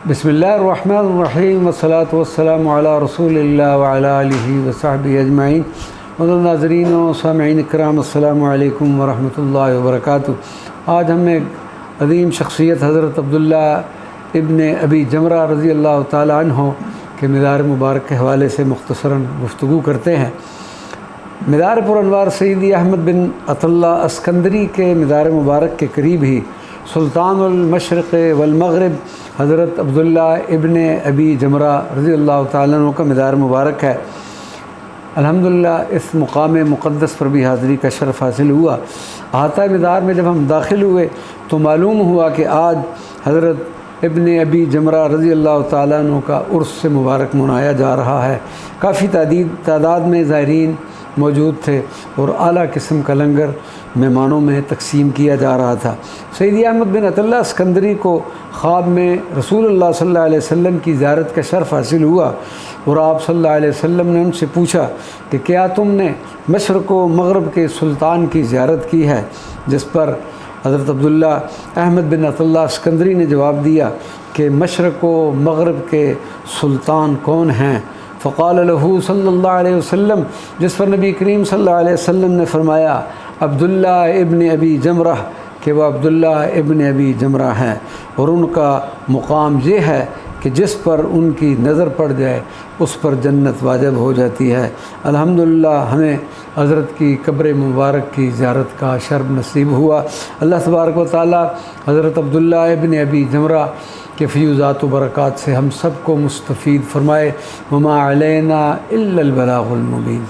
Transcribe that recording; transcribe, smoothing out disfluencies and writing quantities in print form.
بسم اللہ الرحمن الرحیم والصلاة والسلام علی رسول اللہ وعلی آلہ وصحبہ اجمعین۔ مدد ناظرین و سامعین اکرام، السلام علیکم ورحمۃ اللہ وبرکاتہ۔ آج ہم ایک عظیم شخصیت حضرت عبداللہ ابن ابی جمرہ رضی اللہ تعالی عنہ کے مزار مبارک کے حوالے سے مختصراً گفتگو کرتے ہیں۔ مزار پر انوار سیدی احمد بن عطیہ اسکندری کے مزار مبارک کے قریب ہی سلطان المشرق والمغرب حضرت عبداللہ ابن ابی جمرہ رضی اللہ تعالیٰ عنہ کا مزار مبارک ہے۔ الحمدللہ اس مقام مقدس پر بھی حاضری کا شرف حاصل ہوا۔ احاطہ مزار میں جب ہم داخل ہوئے تو معلوم ہوا کہ آج حضرت ابن ابی جمرہ رضی اللہ تعالیٰ عنہ کا عرس مبارک منایا جا رہا ہے۔ کافی تعداد میں زائرین موجود تھے اور اعلیٰ قسم کا لنگر مہمانوں میں تقسیم کیا جا رہا تھا۔ سیدی احمد بن عطیہ اسکندری کو خواب میں رسول اللہ صلی اللہ علیہ وسلم کی زیارت کا شرف حاصل ہوا اور آپ صلی اللہ علیہ وسلم نے ان سے پوچھا کہ کیا تم نے مشرق و مغرب کے سلطان کی زیارت کی ہے؟ جس پر حضرت عبداللہ احمد بن عطیہ اسکندری نے جواب دیا کہ مشرق و مغرب کے سلطان کون ہیں؟ فقال له صلی اللہ علیہ وسلم، جس پر نبی کریم صلی اللہ علیہ وسلم نے فرمایا عبداللہ ابن ابی جمرہ، کہ وہ عبداللہ ابن ابی جمرہ ہیں اور ان کا مقام یہ ہے کہ جس پر ان کی نظر پڑ جائے اس پر جنت واجب ہو جاتی ہے۔ الحمدللہ ہمیں حضرت کی قبر مبارک کی زیارت کا شرف نصیب ہوا۔ اللہ تبارک و تعالی حضرت عبداللہ ابن ابی جمرہ کے فیوزات و برکات سے ہم سب کو مستفید فرمائے۔ وما علینا الا البلاغ المبین۔